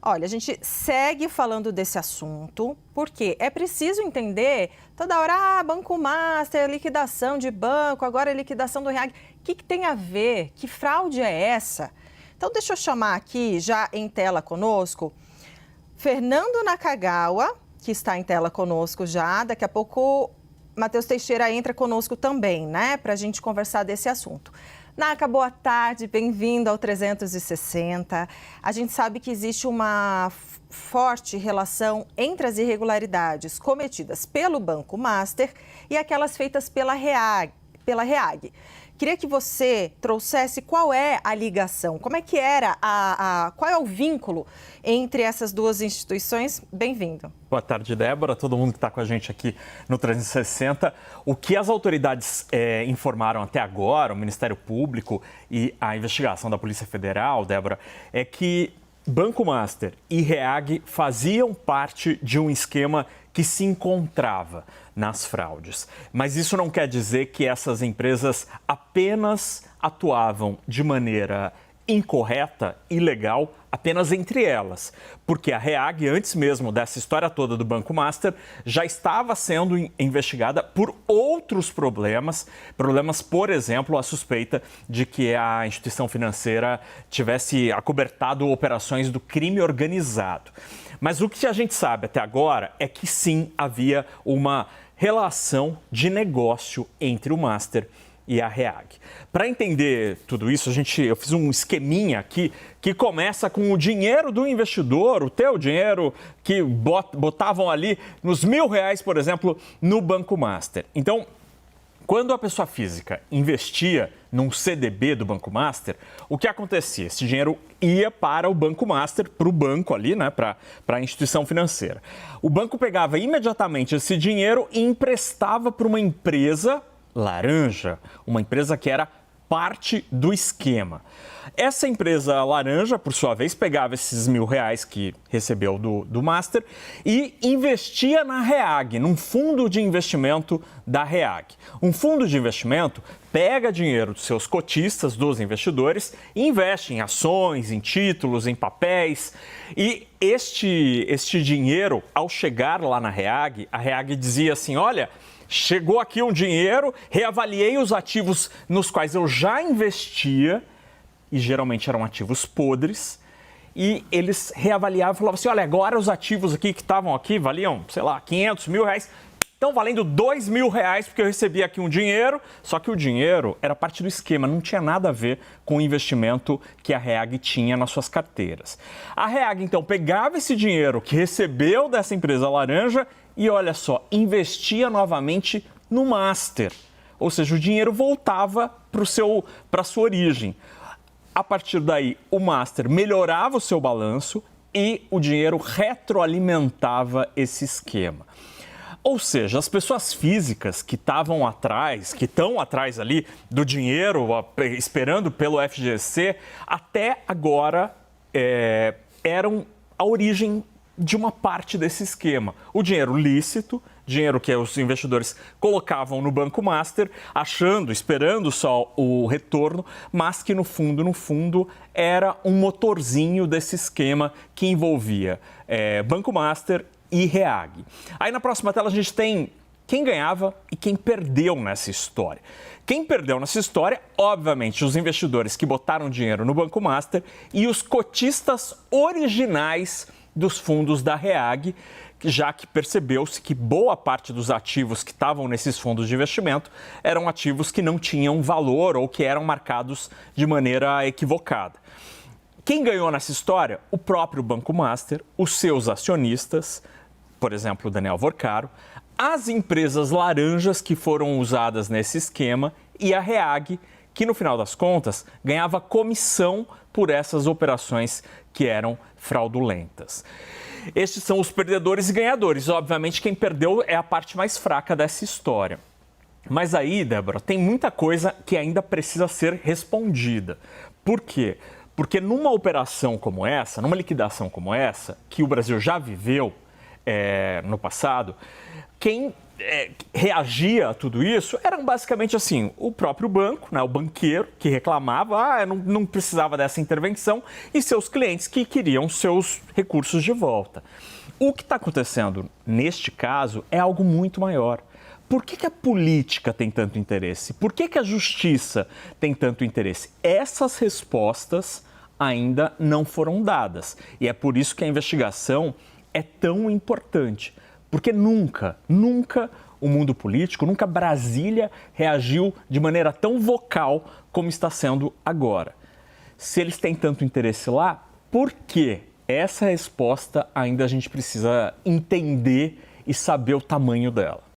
Olha, a gente segue falando desse assunto, porque é preciso entender toda hora, Banco Master, liquidação de banco, agora é liquidação do REAG. O que tem a ver? Que fraude é essa? Então, deixa eu chamar aqui, já em tela conosco, Fernando Nakagawa, que está em tela conosco já. Daqui a pouco, Matheus Teixeira entra conosco também, né, para a gente conversar desse assunto. Naka, boa tarde, bem-vindo ao 360. A gente sabe que existe uma forte relação entre as irregularidades cometidas pelo Banco Master e aquelas feitas pela REAG. Queria que você trouxesse qual é a ligação, como é que era, qual é o vínculo entre essas duas instituições. Bem-vindo. Boa tarde, Débora, todo mundo que está com a gente aqui no 360. O que as autoridades informaram até agora, o Ministério Público e a investigação da Polícia Federal, Débora, é que Banco Master e REAG faziam parte de um esquema que se encontrava nas fraudes. Mas isso não quer dizer que essas empresas apenas atuavam de maneira incorreta, ilegal, apenas entre elas. Porque a REAG, antes mesmo dessa história toda do Banco Master, já estava sendo investigada por outros problemas. Por exemplo, a suspeita de que a instituição financeira tivesse acobertado operações do crime organizado. Mas o que a gente sabe até agora é que sim, havia uma relação de negócio entre o Master e a REAG. Para entender tudo isso, eu fiz um esqueminha aqui que começa com o dinheiro do investidor, o teu dinheiro que botavam ali nos R$1.000, por exemplo, no Banco Master. Então, quando a pessoa física investia num CDB do Banco Master, o que acontecia? Esse dinheiro ia para o Banco Master, para o banco ali, né, para a instituição financeira. O banco pegava imediatamente esse dinheiro e emprestava para uma empresa laranja, uma empresa que era parte do esquema. Essa empresa laranja, por sua vez, pegava esses R$1.000 que recebeu do Master e investia na REAG, num fundo de investimento da REAG. Um fundo de investimento pega dinheiro dos seus cotistas, dos investidores, e investe em ações, em títulos, em papéis. E este dinheiro, ao chegar lá na REAG, a REAG dizia assim, olha, chegou aqui um dinheiro, reavaliei os ativos nos quais eu já investia, e geralmente eram ativos podres, e eles reavaliavam e falavam assim, olha, agora os ativos aqui que estavam aqui valiam, sei lá, R$500 mil, estão valendo R$2.000, porque eu recebi aqui um dinheiro, só que o dinheiro era parte do esquema, não tinha nada a ver com o investimento que a REAG tinha nas suas carteiras. A REAG, então, pegava esse dinheiro que recebeu dessa empresa laranja e, olha só, investia novamente no Master. Ou seja, o dinheiro voltava para a sua origem. A partir daí, o Master melhorava o seu balanço e o dinheiro retroalimentava esse esquema. Ou seja, as pessoas físicas que estavam atrás, que estão atrás ali do dinheiro, esperando pelo FGC, até agora eram a origem de uma parte desse esquema. O dinheiro lícito, dinheiro que os investidores colocavam no Banco Master, esperando só o retorno, mas que no fundo, era um motorzinho desse esquema que envolvia Banco Master e REAG. Aí na próxima tela a gente tem quem ganhava e quem perdeu nessa história. Quem perdeu nessa história, obviamente, os investidores que botaram dinheiro no Banco Master e os cotistas originais dos fundos da REAG, já que percebeu-se que boa parte dos ativos que estavam nesses fundos de investimento eram ativos que não tinham valor ou que eram marcados de maneira equivocada. Quem ganhou nessa história? O próprio Banco Master, os seus acionistas, por exemplo, o Daniel Vorcaro, as empresas laranjas que foram usadas nesse esquema e a REAG, que no final das contas ganhava comissão por essas operações que eram fraudulentas. Estes são os perdedores e ganhadores. Obviamente, quem perdeu é a parte mais fraca dessa história. Mas aí, Débora, tem muita coisa que ainda precisa ser respondida. Por quê? Porque numa operação como essa, numa liquidação como essa, que o Brasil já viveu no passado, quem reagia a tudo isso eram basicamente assim, o próprio banco, né, o banqueiro que reclamava, não precisava dessa intervenção, e seus clientes que queriam seus recursos de volta. O que está acontecendo neste caso é algo muito maior. Por que a política tem tanto interesse? Por que a justiça tem tanto interesse? Essas respostas ainda não foram dadas. E é por isso que a investigação é tão importante. Porque nunca o mundo político, nunca Brasília reagiu de maneira tão vocal como está sendo agora. Se eles têm tanto interesse lá, por quê? Essa resposta ainda a gente precisa entender e saber o tamanho dela.